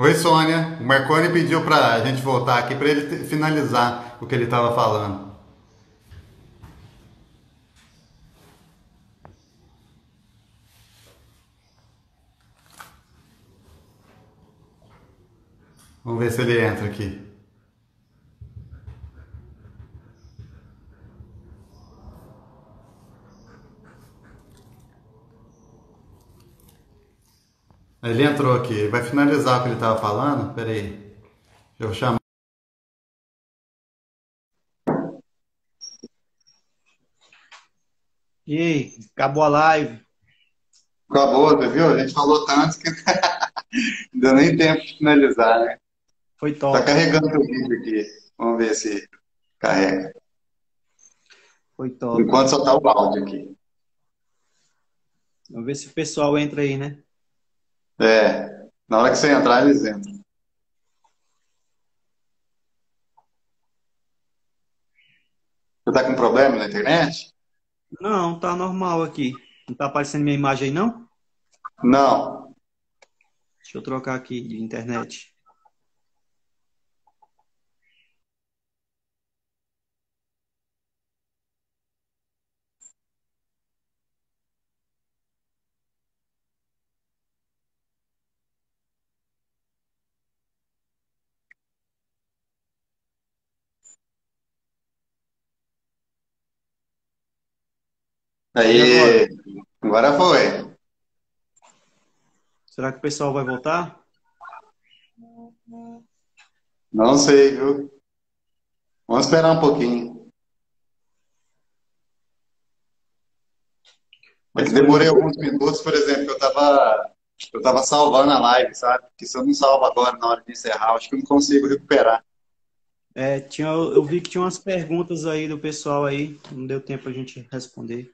Oi, Sônia. O Marconi pediu pra gente voltar aqui pra ele finalizar o que ele tava falando. Vamos ver se ele entra aqui. Ele entrou aqui. Ele vai finalizar o que ele tava falando. Pera aí. Eu vou chamar. E aí, acabou a live? Acabou, tá, viu? A gente falou tanto que não deu nem tempo de finalizar, né? Foi Tá top, carregando o vídeo aqui. Vamos ver se carrega. foi Por top. enquanto só tá o áudio aqui. Vamos ver se o pessoal entra aí, né? É. Na hora que você entrar, eles entram. Você tá com problema na internet? Não, tá normal aqui. Não tá aparecendo minha imagem aí, não? Não. Deixa eu trocar aqui de internet. E agora? Aí, agora foi. Será que o pessoal vai voltar? Não sei, viu? Vamos esperar um pouquinho. É que Mas foi demorei um. alguns minutos, por exemplo, eu tava salvando a live, sabe? Porque se eu não salvo agora na hora de encerrar, acho que eu não consigo recuperar. Eu vi que tinha umas perguntas aí do pessoal aí. Não deu tempo pra gente responder.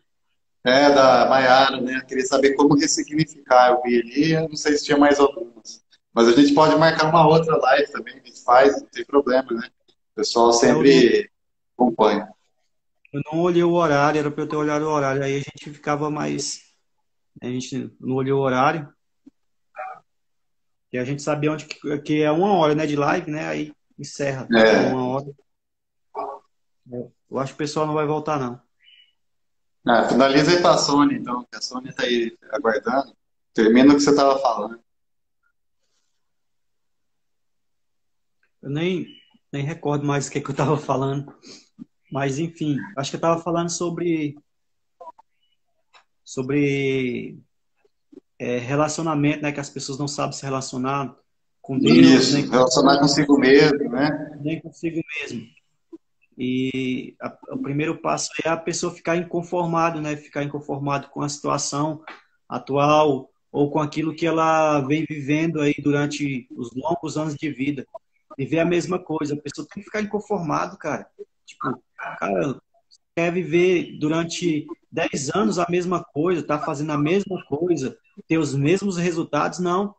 É, da Maiara, né? Eu queria saber como ressignificar. Eu vi ali, eu não sei se tinha mais algumas. Mas a gente pode marcar uma outra live também, a gente faz, não tem problema, né? O pessoal Eu não, sempre acompanha. eu não olhei o horário, era pra eu ter olhado o horário. Aí a gente ficava mais. A gente não olhou o horário. E a gente sabia onde que é 1 hora, né, de live, né? Aí encerra com É. 1 hora. Eu acho que o pessoal não vai voltar, não. Ah, finaliza aí pra Sônia, então, que a Sônia tá aí aguardando. Termina o que você estava falando. Eu nem recordo mais o que eu estava falando. Mas, enfim, acho que eu estava falando sobre relacionamento, né? Que as pessoas não sabem se relacionar com Deus, Isso, nem com relacionar consigo mesmo, né? nem consigo mesmo. E o primeiro passo é a pessoa ficar inconformado, né? Ficar inconformado com a situação atual ou com aquilo que ela vem vivendo aí durante os longos anos de vida. Viver a mesma coisa. A pessoa tem que ficar inconformado, cara. Tipo, cara, quer viver durante 10 anos a mesma coisa, tá fazendo a mesma coisa, ter os mesmos resultados? Não.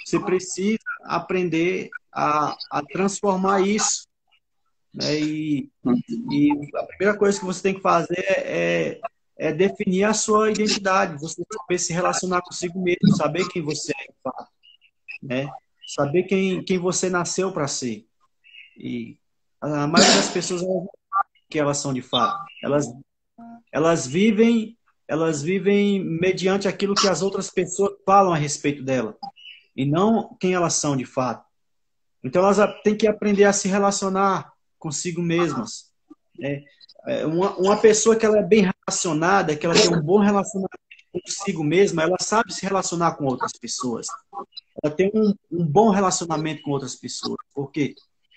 Você precisa aprender a transformar isso, né? E a primeira coisa que você tem que fazer é definir a sua identidade, você saber se relacionar consigo mesmo, saber quem você é, de fato, né? Saber quem você nasceu para ser. E a maioria das pessoas elas não sabem que elas são de fato. Elas vivem, elas vivem mediante aquilo que as outras pessoas falam a respeito dela e não quem elas são de fato. Então elas têm que aprender a se relacionar consigo mesmas, né? Uma pessoa que ela é bem relacionada, que ela tem um bom relacionamento consigo mesma, ela sabe se relacionar com outras pessoas. Ela tem um bom relacionamento com outras pessoas, porque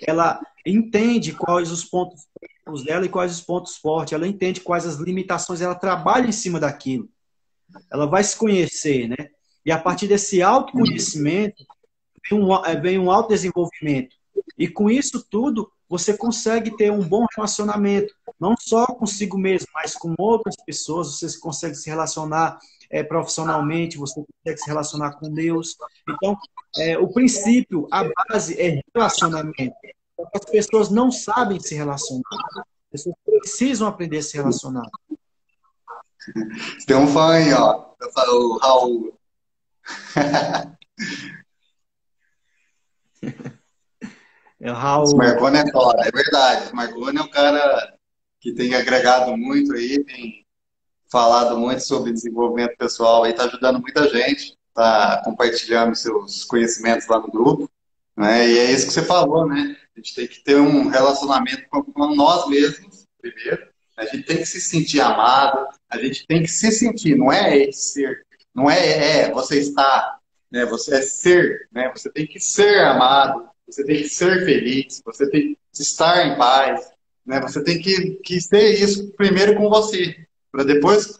ela entende quais os pontos fracos dela e quais os pontos fortes, ela entende quais as limitações, ela trabalha em cima daquilo, ela vai se conhecer, né? E a partir desse autoconhecimento, vem um autodesenvolvimento. E com isso tudo, você consegue ter um bom relacionamento, não só consigo mesmo, mas com outras pessoas, você consegue se relacionar profissionalmente, você consegue se relacionar com Deus. Então, o princípio, a base é relacionamento. As pessoas não sabem se relacionar. As pessoas precisam aprender a se relacionar. Tem um fã aí, ó. O Raul. É o Esse Raul. Marconi é foda, é verdade. O Marconi é um cara que tem agregado muito aí, tem falado muito sobre desenvolvimento pessoal e está ajudando muita gente, está compartilhando seus conhecimentos lá no grupo, né? E é isso que você falou, né? A gente tem que ter um relacionamento com nós mesmos, primeiro. A gente tem que se sentir amado, a gente tem que se sentir, não é ser, não é você está, né? Você é ser, né? Você tem que ser amado, você tem que ser feliz, você tem que estar em paz, né? Você tem que ser isso primeiro com você para depois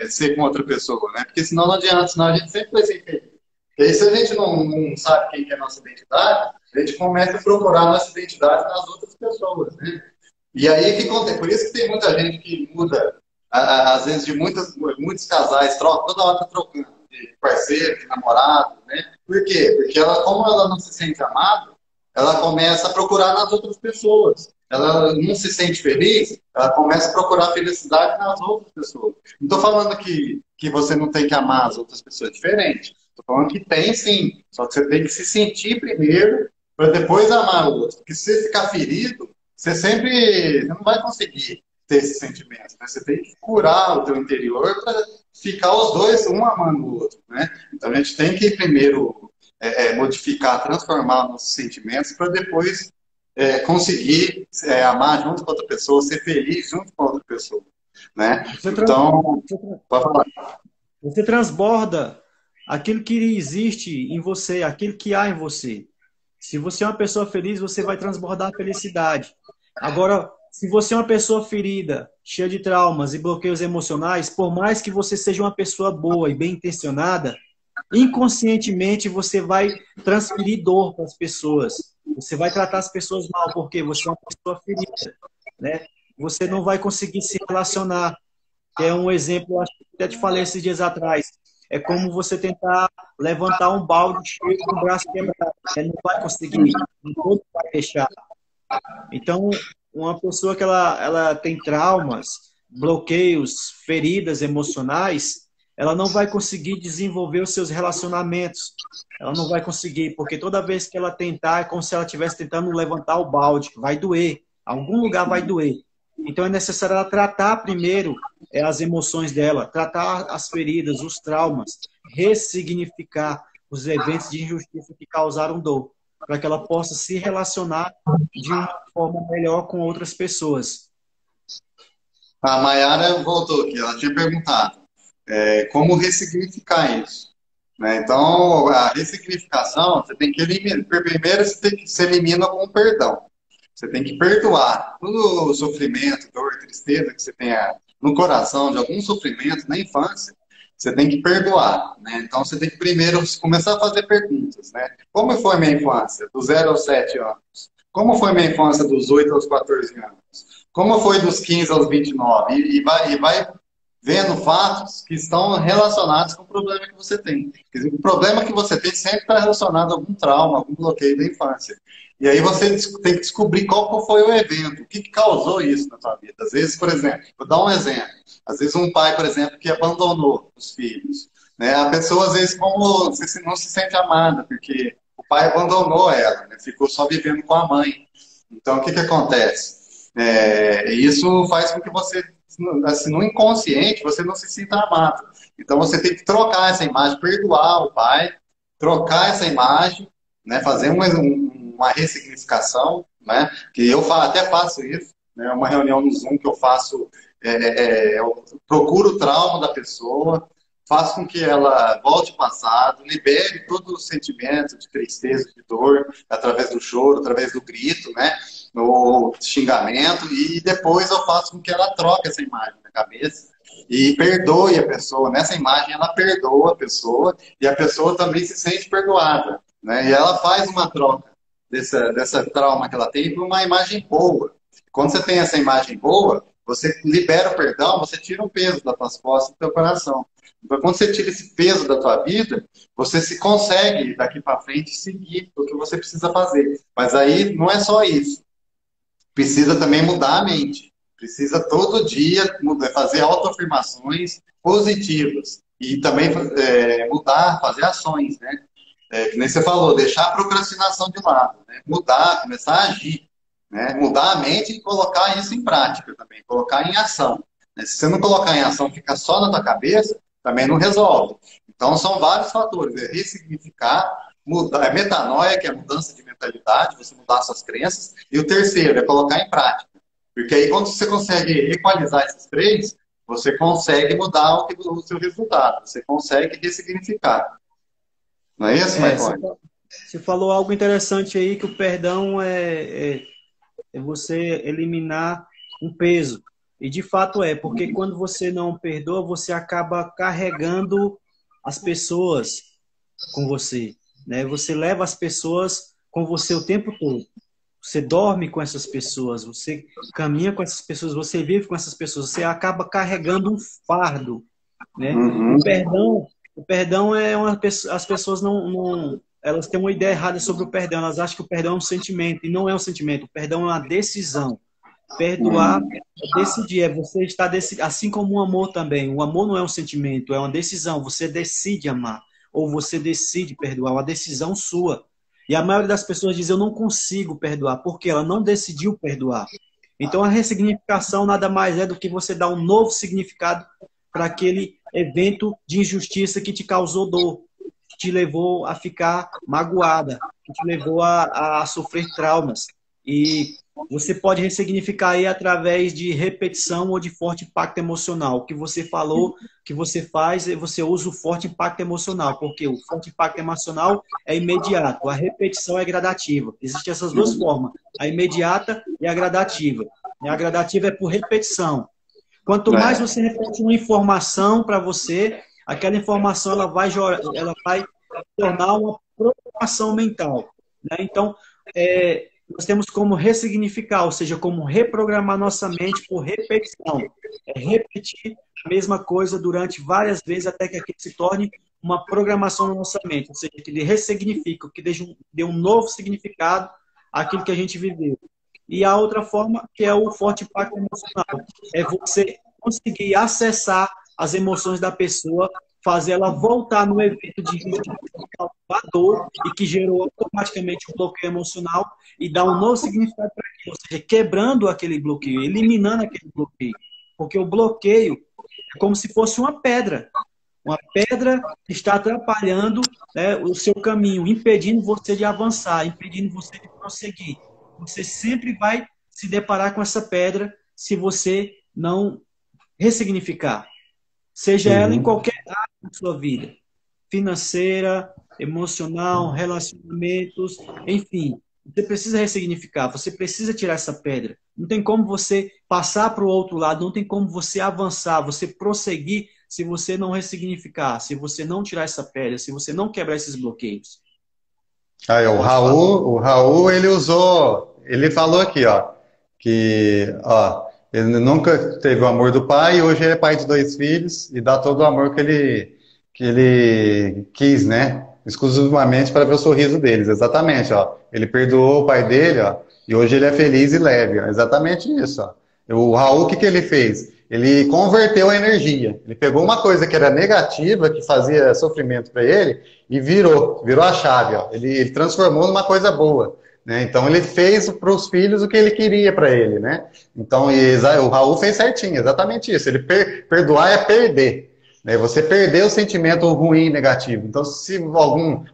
ser com outra pessoa, né? Porque senão não adianta, senão a gente sempre vai ser infeliz. E aí, se a gente não sabe quem que é a nossa identidade, a gente começa a procurar a nossa identidade nas outras pessoas, né? E aí, o que acontece? Por isso que tem muita gente que muda, às vezes, de muitos casais, troca, toda hora tá trocando de parceiro, de namorado, né? Por quê? Porque ela, como ela não se sente amada, ela começa a procurar nas outras pessoas. Ela não se sente feliz, ela começa a procurar felicidade nas outras pessoas. Não estou falando que você não tem que amar as outras pessoas, diferente. Estou falando que tem sim, só que você tem que se sentir primeiro para depois amar o outro. Porque se você ficar ferido, você não vai conseguir ter esse sentimento. Né? Você tem que curar o teu interior para ficar os dois, um amando o outro. Né? Então a gente tem que primeiro modificar, transformar os nossos sentimentos para depois conseguir amar junto com outra pessoa, ser feliz junto com outra pessoa, né? Você, Então, pode falar. você transborda aquilo que existe em você, aquilo que há em você. Se você é uma pessoa feliz, você vai transbordar a felicidade. Agora, se você é uma pessoa ferida, cheia de traumas e bloqueios emocionais, por mais que você seja uma pessoa boa e bem intencionada, inconscientemente você vai transferir dor para as pessoas. Você vai tratar as pessoas mal, porque você é uma pessoa ferida, né? Você não vai conseguir se relacionar. É um exemplo, acho que até te falei esses dias atrás. É como você tentar levantar um balde cheio com o braço quebrado. Ele não vai conseguir, não vai deixar. Então, uma pessoa que ela tem traumas, bloqueios, feridas emocionais, ela não vai conseguir desenvolver os seus relacionamentos. Ela não vai conseguir, porque toda vez que ela tentar, é como se ela estivesse tentando levantar o balde, vai doer. Algum lugar vai doer. Então é necessário ela tratar primeiro as emoções dela, tratar as feridas, os traumas, ressignificar os eventos de injustiça que causaram dor, para que ela possa se relacionar de uma forma melhor com outras pessoas. A Mayara voltou aqui, ela tinha perguntado como ressignificar isso. Né? Então, a ressignificação, você tem que eliminar. Primeiro, você elimina com perdão. Você tem que perdoar todo o sofrimento, dor, tristeza que você tenha no coração, de algum sofrimento na infância. Você tem que perdoar, né? Então, você tem que primeiro começar a fazer perguntas, né? Como foi minha infância, dos 0 aos 7 anos? Como foi minha infância dos 8 aos 14 anos? Como foi dos 15 aos 29? E vai vendo fatos que estão relacionados com o problema que você tem. Quer dizer, o problema que você tem sempre está relacionado a algum trauma, algum bloqueio da infância. E aí você tem que descobrir qual foi o evento, o que causou isso na sua vida. Às vezes, por exemplo, vou dar um exemplo. Às vezes um pai, por exemplo, que abandonou os filhos. Né? A pessoa, às vezes, como não se sente amada, porque o pai abandonou ela, né? Ficou só vivendo com a mãe. Então, o que acontece? Isso faz com que você, assim, no inconsciente, você não se sinta amado. Então, você tem que trocar essa imagem, perdoar o pai, trocar essa imagem, né? Fazer uma ressignificação, né? Que até faço isso, né? Uma reunião no Zoom que eu faço, eu procuro o trauma da pessoa, faço com que ela volte ao passado, libere todo o sentimento de tristeza, de dor, através do choro, através do grito, né? No xingamento, e depois eu faço com que ela troque essa imagem na cabeça e perdoe a pessoa. Nessa imagem ela perdoa a pessoa e a pessoa também se sente perdoada, né? E ela faz uma troca dessa trauma que ela tem por uma imagem boa. Quando você tem essa imagem boa, você libera o perdão, você tira o peso das tuas costas do teu coração. Então, quando você tira esse peso da tua vida, você se consegue, daqui para frente, seguir o que você precisa fazer. Mas aí não é só isso. Precisa também mudar a mente. Precisa todo dia fazer autoafirmações positivas. E também mudar, fazer ações, né? que nem você falou, deixar a procrastinação de lado, né? Mudar, começar a agir, né? Mudar a mente e colocar isso em prática também, colocar em ação, né? Se você não colocar em ação, fica só na tua cabeça, também não resolve. Então, são vários fatores, é ressignificar, mudar, é metanoia, que é a mudança de mentalidade, você mudar suas crenças, e o terceiro é colocar em prática. Porque aí, quando você consegue equalizar esses três, você consegue mudar o seu resultado, você consegue ressignificar. Não é isso, É, você Marconi? você falou algo interessante aí, que o perdão é você eliminar um peso. E de fato é, porque quando você não perdoa, você acaba carregando as pessoas com você, né? Você leva as pessoas com você o tempo todo. Você dorme com essas pessoas, você caminha com essas pessoas, você vive com essas pessoas, você acaba carregando um fardo, né? Uhum. O perdão é as pessoas elas têm uma ideia errada sobre o perdão, elas acham que o perdão é um sentimento, e não é um sentimento, o perdão é uma decisão. Perdoar Uhum. é decidir, é você estar decidindo, assim como o amor também. O amor não é um sentimento, é uma decisão. Você decide amar, ou você decide perdoar, uma decisão sua. E a maioria das pessoas diz: eu não consigo perdoar, porque ela não decidiu perdoar. Então a ressignificação nada mais é do que você dar um novo significado para aquele evento de injustiça que te causou dor, que te levou a ficar magoada, que te levou a sofrer traumas. E você pode ressignificar aí através de repetição ou de forte impacto emocional. O que você falou, que você faz, você usa o forte impacto emocional, porque o forte impacto emocional é imediato, a repetição é gradativa. Existem essas duas formas, a imediata e a gradativa. A gradativa é por repetição. Quanto mais É. você repete uma informação para você, aquela informação ela vai tornar uma programação mental. Né? Então, nós temos como ressignificar, ou seja, como reprogramar nossa mente por repetição. É repetir a mesma coisa durante várias vezes até que aquilo se torne uma programação na nossa mente, ou seja, que ele ressignifica, que dê um novo significado àquilo que a gente viveu. E a outra forma, que é o forte impacto emocional, é você conseguir acessar as emoções da pessoa, fazer ela voltar no evento de injustiça dor e que gerou automaticamente um bloqueio emocional e dar um novo significado para aquilo, ou seja, quebrando aquele bloqueio, eliminando aquele bloqueio. Porque o bloqueio é como se fosse uma pedra que está atrapalhando, né, o seu caminho, impedindo você de avançar, impedindo você de prosseguir. Você sempre vai se deparar com essa pedra se você não ressignificar, seja ela em Uhum. qualquer área da sua vida, financeira, emocional, relacionamentos, enfim. Você precisa ressignificar, você precisa tirar essa pedra. Não tem como você passar para o outro lado, não tem como você avançar, você prosseguir se você não ressignificar, se você não tirar essa pedra, se você não quebrar esses bloqueios. Aí, Pode falar. O Raul, ele usou, ele falou aqui, ó, que, ó, ele nunca teve o amor do pai e hoje ele é pai de dois filhos e dá todo o amor que ele quis, né? Exclusivamente para ver o sorriso deles. Exatamente, ó. Ele perdoou o pai dele, ó, e hoje ele é feliz e leve, ó. Exatamente isso, ó. O Raul, o que que ele fez? Ele converteu a energia. Ele pegou uma coisa que era negativa, que fazia sofrimento para ele, e virou a chave, ó. Ele transformou numa coisa boa, né? Então ele fez para os filhos o que ele queria para ele, né? Então o Raul fez certinho, exatamente isso. Ele perdoar é perder, né? Você perdeu o sentimento ruim, negativo. Então se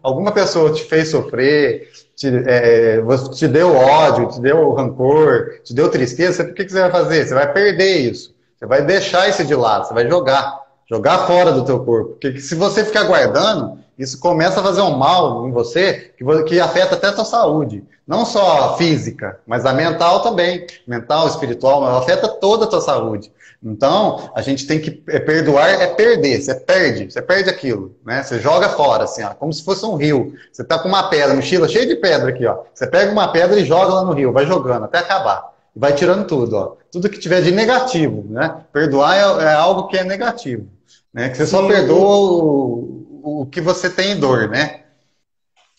alguma pessoa te fez sofrer, te deu ódio, te deu rancor, te deu tristeza, o que você vai fazer? Você vai perder isso. Você vai deixar isso de lado, você vai jogar fora do teu corpo. Porque se você ficar guardando, isso começa a fazer um mal em você que afeta até a tua saúde. Não só a física, mas a mental também. Mental, espiritual, afeta toda a tua saúde. Então, a gente tem que perdoar, é perder. Você perde aquilo, né? Você joga fora, assim, ó, como se fosse um rio. Você tá com uma pedra, mochila cheia de pedra aqui, ó. Você pega uma pedra e joga lá no rio, vai jogando até acabar. Vai tirando tudo, ó. Tudo que tiver de negativo, né? Perdoar é algo que é negativo, né? Que você só Sim, perdoa o que você tem em dor, né?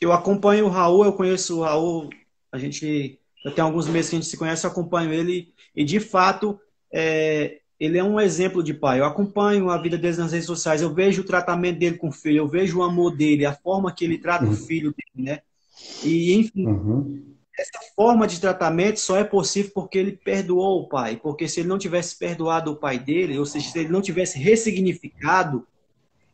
eu acompanho o Raul, eu conheço o Raul, já tem alguns meses que a gente se conhece, eu acompanho ele, e de fato, ele é um exemplo de pai. Eu acompanho a vida dele nas redes sociais, eu vejo o tratamento dele com o filho, eu vejo o amor dele, a forma que ele trata o filho dele, né? E, enfim, Uhum. essa forma de tratamento só é possível porque ele perdoou o pai. Porque se ele não tivesse perdoado o pai dele, ou seja, se ele não tivesse ressignificado,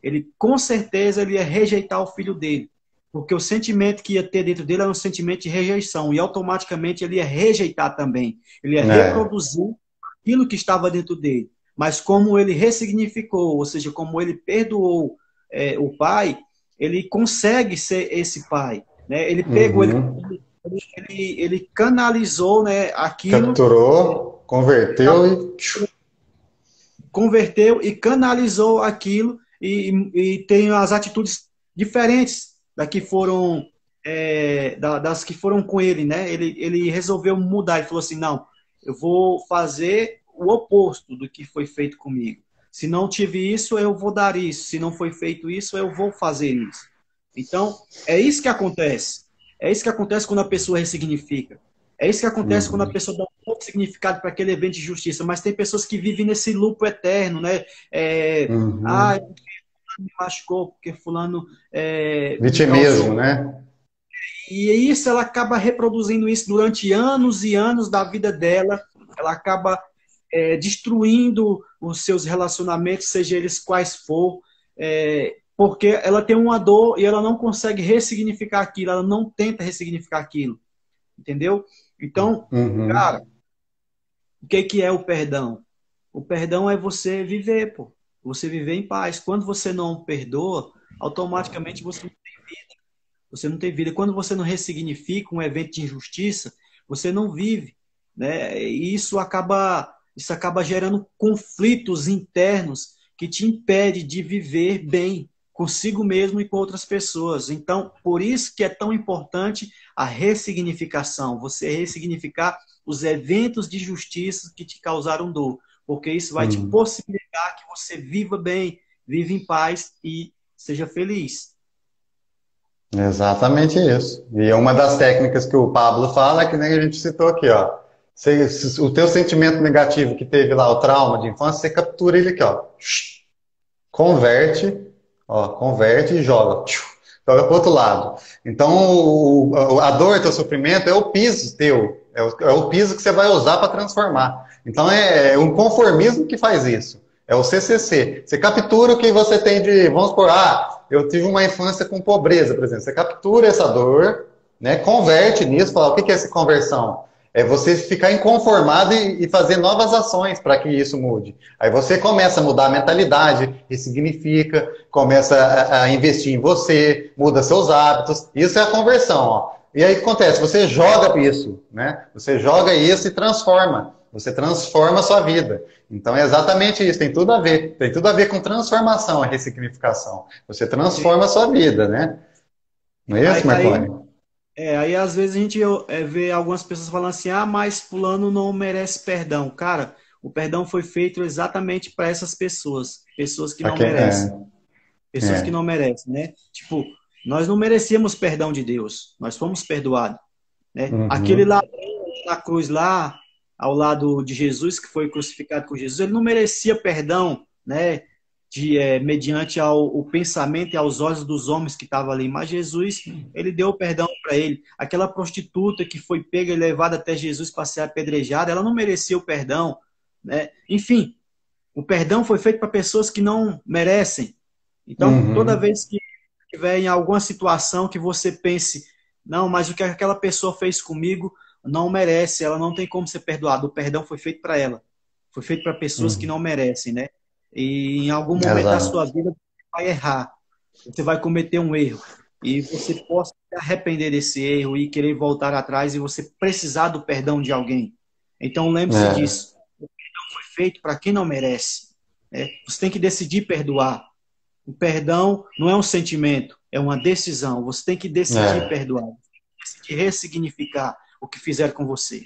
ele com certeza ele ia rejeitar o filho dele. Porque o sentimento que ia ter dentro dele era um sentimento de rejeição. E automaticamente ele ia rejeitar também. Ele ia É. reproduzir aquilo que estava dentro dele. Mas como ele ressignificou, ou seja, como ele perdoou o pai, ele consegue ser esse pai. Né? Ele pegou, Uhum. ele canalizou, né, aquilo, Capturou, converteu e... tchiu. converteu e canalizou aquilo e tem as atitudes diferentes da que foram das que foram com ele, né? Ele resolveu mudar e falou assim, não, eu vou fazer o oposto do que foi feito comigo. Se não tive isso, eu vou dar isso. Se não foi feito isso, eu vou fazer isso. Então, é isso que acontece. É isso que acontece quando a pessoa ressignifica. É isso que acontece quando a Uhum. pessoa dá um novo significado para aquele evento de justiça. Mas tem pessoas que vivem nesse loop eterno, né? Uhum. Me machucou porque fulano me Vitimismo, causou. né? E isso ela acaba reproduzindo isso durante anos e anos da vida dela. Ela acaba destruindo os seus relacionamentos, seja eles quais for, porque ela tem uma dor e ela não consegue ressignificar aquilo, ela não tenta ressignificar aquilo, entendeu? Então, cara, Uhum. o que que é o perdão? O perdão é você viver, pô. Você viver em paz. Quando você não perdoa, automaticamente você não tem vida. Quando você não ressignifica um evento de injustiça, você não vive, né? E isso acaba gerando conflitos internos que te impede de viver bem consigo mesmo e com outras pessoas. Então, por isso que é tão importante a ressignificação, você ressignificar os eventos de justiça que te causaram dor, porque isso vai te Uhum. possibilitar que você viva bem, viva em paz e seja feliz. Exatamente isso. E uma das técnicas que o Pablo fala é que nem a gente citou aqui, ó. O teu sentimento negativo que teve lá, o trauma de infância, você captura ele aqui, ó. Converte, ó, converte e joga. Joga pro outro lado. Então, a dor, teu sofrimento é o piso teu. É o piso que você vai usar para transformar. Então, é um conformismo que faz isso. É o CCC. Você captura o que você tem de... Vamos supor, eu tive uma infância com pobreza, por exemplo. Você captura essa dor, né, converte nisso, fala, o que é essa conversão? É você ficar inconformado e fazer novas ações para que isso mude. Aí você começa a mudar a mentalidade, ressignifica, começa a investir em você, muda seus hábitos. Isso é a conversão, ó. E aí o que acontece? Você joga isso, né? Você joga isso e transforma. Você transforma a sua vida. Então é exatamente isso, tem tudo a ver. Tem tudo a ver com transformação, a ressignificação. Você transforma a sua vida, né? Não é Aí, isso, aí, Marconi? aí às vezes a gente vê algumas pessoas falando assim, mas fulano não merece perdão. Cara, o perdão foi feito exatamente para essas pessoas, pessoas que Pra não quem- merecem, É, pessoas que é. não merecem, né? Tipo, nós não merecíamos perdão de Deus, nós fomos perdoados, né? Aquele lá Uhum. na cruz lá, ao lado de Jesus, que foi crucificado com Jesus, ele não merecia perdão, né? Mediante o pensamento e aos olhos dos homens que estavam ali. Mas Jesus, ele deu perdão para ele. Aquela prostituta que foi pega e levada até Jesus para ser apedrejada, ela não merecia o perdão, né? Enfim, o perdão foi feito para pessoas que não merecem. Então, toda Uhum. vez que estiver em alguma situação que você pense, não, mas o que aquela pessoa fez comigo não merece, ela não tem como ser perdoada. O perdão foi feito para ela. Foi feito para pessoas que Uhum. não merecem, né? E em algum momento da sua Exato. vida você vai errar. Você vai cometer um erro. E você possa se arrepender desse erro e querer voltar atrás e você precisar do perdão de alguém. Então lembre-se É, disso. Foi feito para quem não merece. Né? Você tem que decidir perdoar. O perdão não é um sentimento, é uma decisão. Você tem que decidir é. perdoar, decidir ressignificar o que fizeram com você.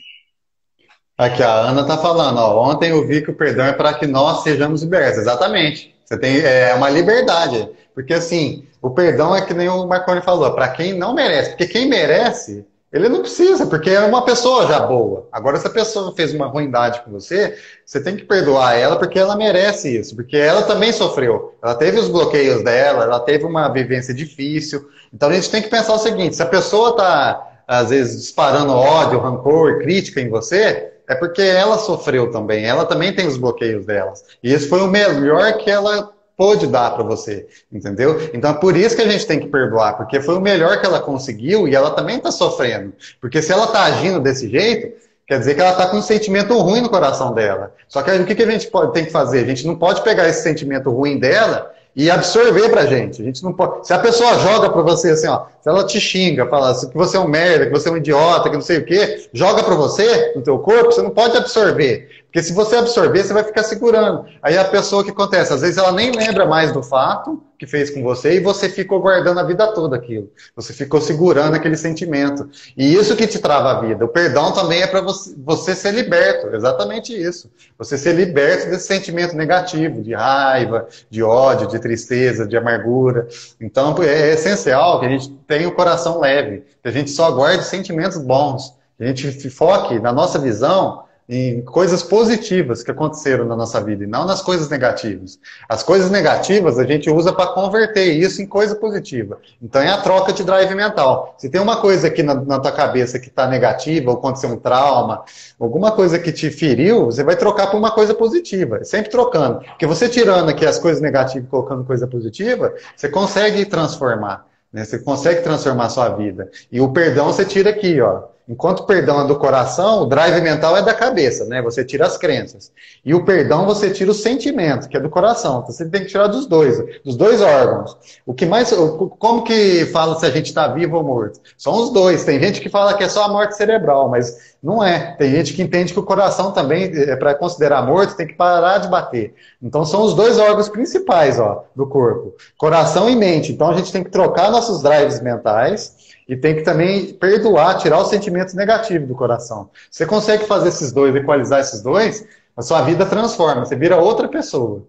Aqui, a Ana tá falando, ó, ontem eu vi que o perdão é para que nós sejamos libertos. Exatamente. Você tem uma liberdade. Porque assim, o perdão é que nem o Marconi falou, para quem não merece. Porque quem merece, Ele não precisa, porque é uma pessoa já boa. Agora, se a pessoa fez uma ruindade com você, você tem que perdoar ela porque ela merece isso, porque ela também sofreu. Ela teve os bloqueios dela, ela teve uma vivência difícil. Então a gente tem que pensar o seguinte: se a pessoa está, às vezes, disparando ódio, rancor, crítica em você, é porque ela sofreu também. Ela também tem os bloqueios delas. E esse foi o melhor que ela pôde dar para você, entendeu? Então é por isso que a gente tem que perdoar, porque foi o melhor que ela conseguiu e ela também está sofrendo. Porque se ela está agindo desse jeito, quer dizer que ela está com um sentimento ruim no coração dela. Só que o que a gente tem que fazer? A gente não pode pegar esse sentimento ruim dela e absorver pra gente. A gente não pode. Se a pessoa joga pra você assim, ó, se ela te xinga, fala assim, que você é um merda, que você é um idiota, que não sei o quê, joga pra você, no teu corpo, você não pode absorver. Porque se você absorver, você vai ficar segurando. Aí a pessoa, o que acontece? Às vezes ela nem lembra mais do fato que fez com você e você ficou guardando a vida toda aquilo. Você ficou segurando aquele sentimento. E isso que te trava a vida. O perdão também é para você ser liberto. Exatamente isso. Você ser liberto desse sentimento negativo, de raiva, de ódio, de tristeza, de amargura. Então é essencial que a gente tenha o coração leve, que a gente só guarde sentimentos bons, que a gente foque na nossa visão em coisas positivas que aconteceram na nossa vida e não nas coisas negativas. As coisas negativas a gente usa para converter isso em coisa positiva. Então é a troca de drive mental. Se tem uma coisa aqui na tua cabeça que está negativa, ou aconteceu um trauma, alguma coisa que te feriu, você vai trocar por uma coisa positiva. Sempre trocando. Porque você tirando aqui as coisas negativas e colocando coisa positiva, você consegue transformar. Né? Você consegue transformar a sua vida. E o perdão você tira aqui, ó. Enquanto o perdão é do coração, o drive mental é da cabeça, né? Você tira as crenças. E o perdão você tira o sentimento, que é do coração. Então você tem que tirar dos dois órgãos. O que mais, como que fala se a gente está vivo ou morto? São os dois. Tem gente que fala que é só a morte cerebral, mas não é. Tem gente que entende que o coração também, para considerar morto, tem que parar de bater. Então são os dois órgãos principais, ó, do corpo. Coração e mente. Então a gente tem que trocar nossos drives mentais e tem que também perdoar, tirar os sentimentos negativos do coração. Você consegue fazer esses dois, equalizar esses dois, a sua vida transforma, você vira outra pessoa.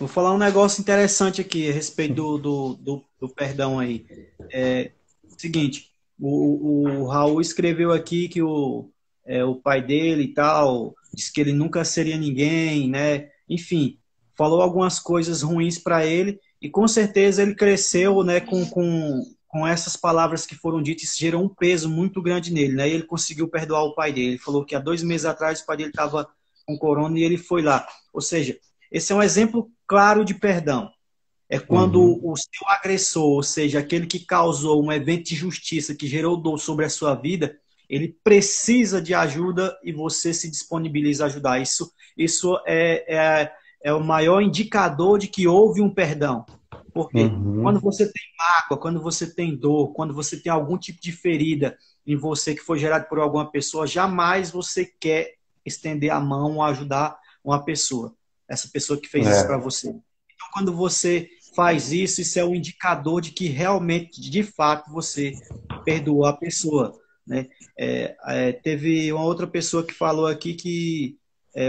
Vou falar um negócio interessante aqui a respeito do perdão aí. Seguinte, o Raul escreveu aqui que o pai dele e tal, disse que ele nunca seria ninguém, né? Enfim, falou algumas coisas ruins para ele e com certeza ele cresceu, né, com essas palavras que foram ditas, isso gerou um peso muito grande nele, né? E ele conseguiu perdoar o pai dele. Ele falou que há 2 meses atrás o pai dele estava com corona e ele foi lá. Ou seja, esse é um exemplo claro de perdão. É quando o seu agressor, ou seja, aquele que causou um evento de justiça que gerou dor sobre a sua vida, ele precisa de ajuda e você se disponibiliza a ajudar. Isso é o maior indicador de que houve um perdão. Porque quando você tem mágoa, quando você tem dor, quando você tem algum tipo de ferida em você que foi gerado por alguma pessoa, jamais você quer estender a mão ou ajudar uma pessoa. Essa pessoa que fez isso para você. Então, quando você faz isso, isso é um indicador de que realmente, de fato, você perdoou a pessoa. Né? Teve uma outra pessoa que falou aqui que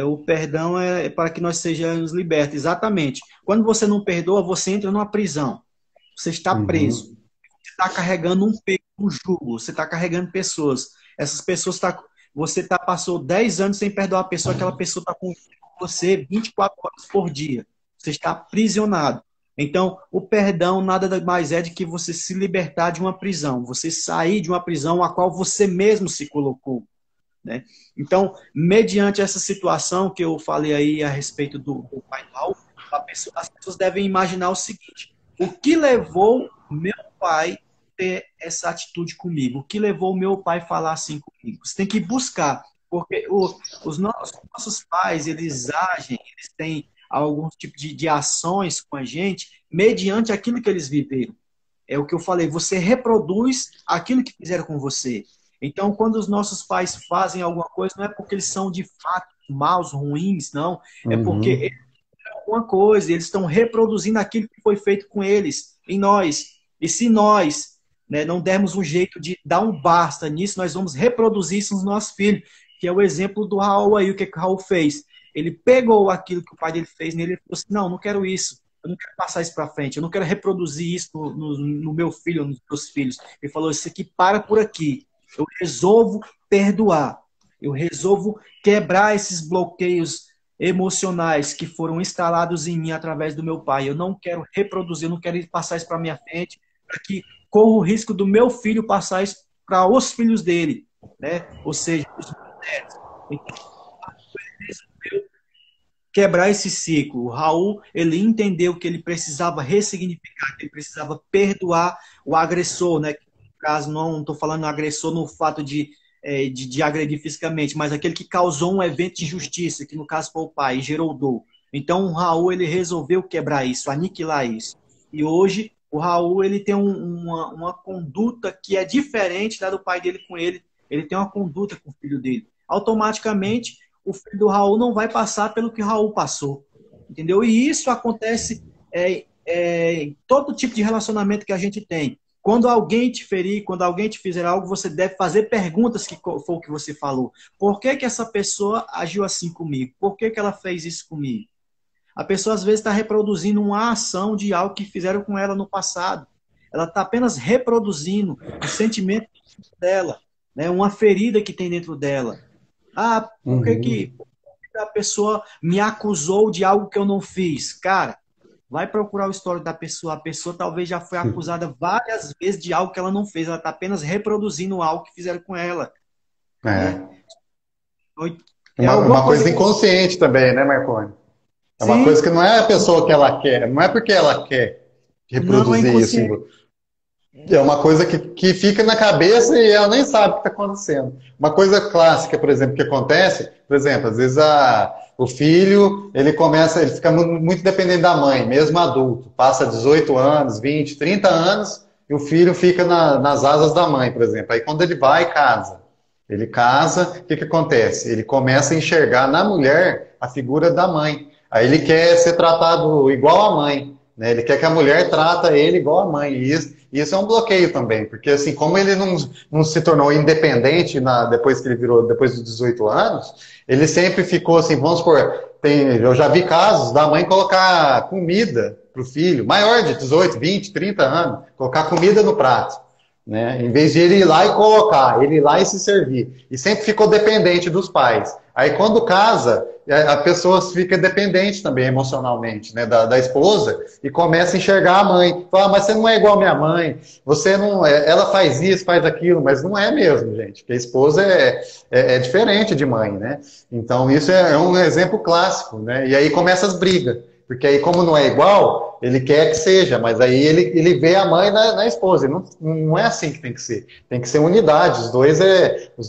o perdão é para que nós sejamos libertos. Exatamente. Quando você não perdoa, você entra numa prisão. Você está preso. Você está carregando um peso, um jugo. Você está carregando pessoas. Essas pessoas você passou 10 anos sem perdoar a pessoa, aquela pessoa está com você 24 horas por dia. Você está aprisionado. Então, o perdão nada mais é de que você se libertar de uma prisão. Você sair de uma prisão a qual você mesmo se colocou. Né? Então, mediante essa situação que eu falei aí a respeito do pai do Raul, as pessoas devem imaginar o seguinte: o que levou meu pai a ter essa atitude comigo? O que levou meu pai a falar assim comigo? Você tem que buscar, porque os nossos pais, eles agem, eles têm algum tipo de ações com a gente mediante aquilo que eles viveram. É o que eu falei, você reproduz aquilo que fizeram com você. Então, quando os nossos pais fazem alguma coisa, não é porque eles são de fato maus, ruins, não. É porque eles fizeram alguma coisa, eles estão reproduzindo aquilo que foi feito com eles, em nós. E se nós, né, não dermos um jeito de dar um basta nisso, nós vamos reproduzir isso nos nossos filhos, que é o exemplo do Raul aí, o que o Raul fez. Ele pegou aquilo que o pai dele fez nele e falou assim: não quero isso. Eu não quero passar isso para frente, eu não quero reproduzir isso no meu filho, nos meus filhos. Ele falou, isso aqui para por aqui. Eu resolvo perdoar. Eu resolvo quebrar esses bloqueios emocionais que foram instalados em mim através do meu pai. Eu não quero reproduzir, eu não quero passar isso para minha frente, para que corra o risco do meu filho passar isso para os filhos dele, né? Ou seja, os meus netos. Então, ele resolveu quebrar esse ciclo. O Raul, ele entendeu que ele precisava ressignificar, que ele precisava perdoar o agressor, né? No caso, não estou falando agressor no fato de agredir fisicamente, mas aquele que causou um evento de justiça, que no caso foi o pai, e gerou dor. Então, o Raul, ele resolveu quebrar isso, aniquilar isso. E hoje, o Raul, ele tem uma conduta que é diferente da do pai dele com ele. Ele tem uma conduta com o filho dele. Automaticamente, o filho do Raul não vai passar pelo que o Raul passou. Entendeu? E isso acontece em todo tipo de relacionamento que a gente tem. Quando alguém te ferir, quando alguém te fizer algo, você deve fazer perguntas, que foi o que você falou. Por que que essa pessoa agiu assim comigo? Por que que ela fez isso comigo? A pessoa, às vezes, está reproduzindo uma ação de algo que fizeram com ela no passado. Ela está apenas reproduzindo o sentimento dela, né? Uma ferida que tem dentro dela. Ah, por que a pessoa me acusou de algo que eu não fiz? Cara, vai procurar o histórico da pessoa. A pessoa talvez já foi acusada várias vezes de algo que ela não fez. Ela está apenas reproduzindo algo que fizeram com ela. Né? Uma coisa inconsciente também, né, Marconi? É uma coisa que não é a pessoa que ela quer, não é porque ela quer reproduzir isso. É uma coisa que fica na cabeça e ela nem sabe o que está acontecendo. Uma coisa clássica, por exemplo, que acontece, por exemplo, às vezes o filho, ele fica muito dependente da mãe, mesmo adulto. Passa 18 anos, 20, 30 anos, e o filho fica nas asas da mãe, por exemplo. Aí quando ele vai e casa, o que acontece? Ele começa a enxergar na mulher a figura da mãe. Aí ele quer ser tratado igual à mãe, né? Ele quer que a mulher trata ele igual à mãe. E isso é um bloqueio também, porque assim, como ele não se tornou independente depois que ele virou, depois dos 18 anos, ele sempre ficou assim, vamos supor, eu já vi casos da mãe colocar comida para o filho, maior de 18, 20, 30 anos, colocar comida no prato. Né? Em vez de ele ir lá e colocar, ele ir lá e se servir. E sempre ficou dependente dos pais. Aí quando casa, a pessoa fica dependente também emocionalmente, né, da esposa, e começa a enxergar a mãe. Fala, mas você não é igual a minha mãe, você não, ela faz isso, faz aquilo, mas não é mesmo, gente, porque a esposa é diferente de mãe, né? Então isso é um exemplo clássico, né? E aí começa as brigas. Porque aí, como não é igual, ele quer que seja, mas aí ele vê a mãe na esposa. Não é assim que tem que ser. Tem que ser unidade. Os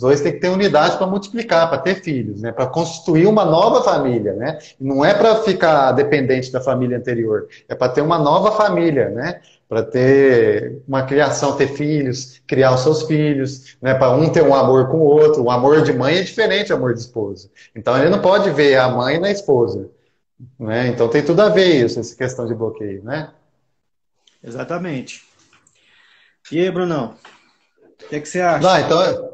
dois têm que ter unidade para multiplicar, para ter filhos, né? Para constituir uma nova família, né? Não é para ficar dependente da família anterior. É para ter uma nova família, né? Para ter uma criação, ter filhos, criar os seus filhos, né? Para um ter um amor com o outro. O amor de mãe é diferente do amor de esposa. Então ele não pode ver a mãe na esposa. Né? Então tem tudo a ver isso, essa questão de bloqueio, né? Exatamente. E aí, Brunão? O que você acha? Não, então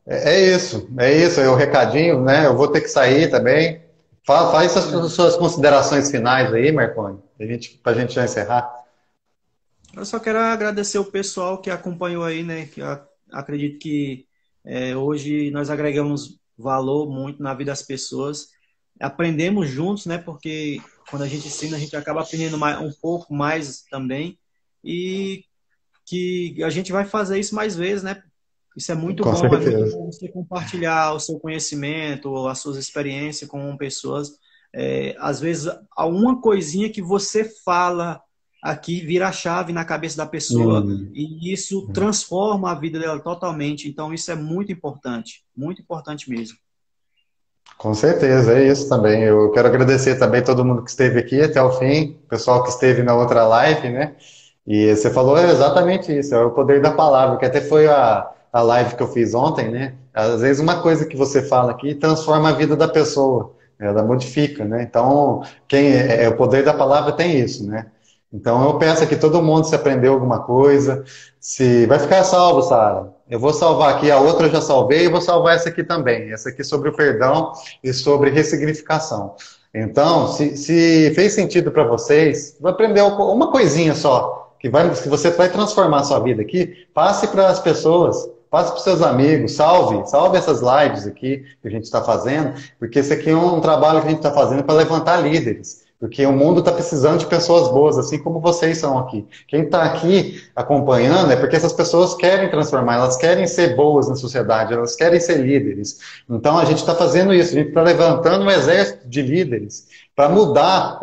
é isso, é o recadinho, né? Eu vou ter que sair também. Faz as suas considerações finais aí, Marconi, pra gente já encerrar. Eu só quero agradecer o pessoal que acompanhou aí, né? Que eu acredito que hoje nós agregamos valor muito na vida das pessoas. Aprendemos juntos, né? Porque quando a gente ensina, a gente acaba aprendendo um pouco mais também. E que a gente vai fazer isso mais vezes, né? Isso é muito Com bom. certeza. É muito bom você compartilhar o seu conhecimento, as suas experiências com pessoas. Às vezes, alguma coisinha que você fala aqui vira a chave na cabeça da pessoa e isso transforma a vida dela totalmente. Então, isso é muito importante mesmo. Com certeza, é isso também. Eu quero agradecer também todo mundo que esteve aqui até o fim, o pessoal que esteve na outra live, né? E você falou exatamente isso, é o poder da palavra, que até foi a live que eu fiz ontem, né? Às vezes uma coisa que você fala aqui transforma a vida da pessoa, ela modifica, né? Então, o poder da palavra tem isso, né? Então eu peço que todo mundo, se aprendeu alguma coisa, se vai ficar salvo, Sara. Eu vou salvar aqui, a outra eu já salvei, e vou salvar essa aqui também. Essa aqui sobre o perdão e sobre ressignificação. Então, se fez sentido para vocês, vai aprender uma coisinha só, que você vai transformar a sua vida aqui, passe para as pessoas, passe para os seus amigos, salve essas lives aqui que a gente está fazendo, porque esse aqui é um trabalho que a gente está fazendo para levantar líderes. Porque o mundo está precisando de pessoas boas, assim como vocês são aqui. Quem está aqui acompanhando é porque essas pessoas querem transformar, elas querem ser boas na sociedade, elas querem ser líderes. Então a gente está fazendo isso, a gente está levantando um exército de líderes para mudar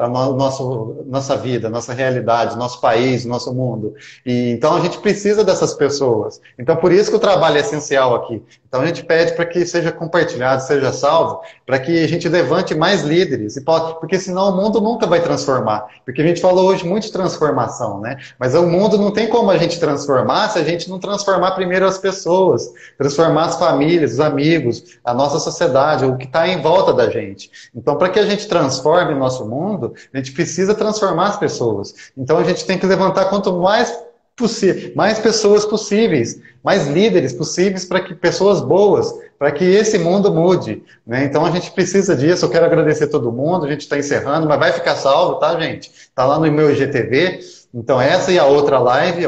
nossa vida, nossa realidade, nosso país, nosso mundo. E, então a gente precisa dessas pessoas. Então por isso que o trabalho é essencial aqui. Então a gente pede para que seja compartilhado, seja salvo, para que a gente levante mais líderes, porque senão o mundo nunca vai transformar. Porque a gente falou hoje muito de transformação, né? Mas o mundo não tem como a gente transformar se a gente não transformar primeiro as pessoas, transformar as famílias, os amigos, a nossa sociedade, o que está em volta da gente. Então, para que a gente transforme o nosso mundo, a gente precisa transformar as pessoas. Então, a gente tem que levantar quanto mais pessoas possíveis, mais líderes possíveis, para que pessoas boas, para que esse mundo mude, né? Então a gente precisa disso. Eu quero agradecer todo mundo. A gente está encerrando, mas vai ficar salvo, tá, gente? Tá lá no meu IGTV. Então essa e a outra live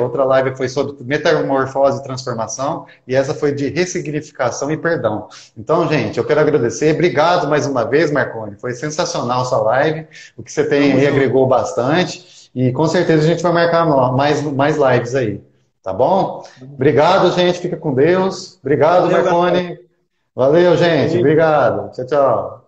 foi sobre metamorfose e transformação, e essa foi de ressignificação e perdão. Então, gente, eu quero agradecer. Obrigado mais uma vez, Marconi. Foi sensacional sua live. O que você tem aí agregou bastante. E com certeza a gente vai marcar mais lives aí. Tá bom? Obrigado, gente. Fica com Deus. Obrigado, Valeu, galera. Marconi. Valeu, gente. Valeu. Obrigado. Tchau, tchau.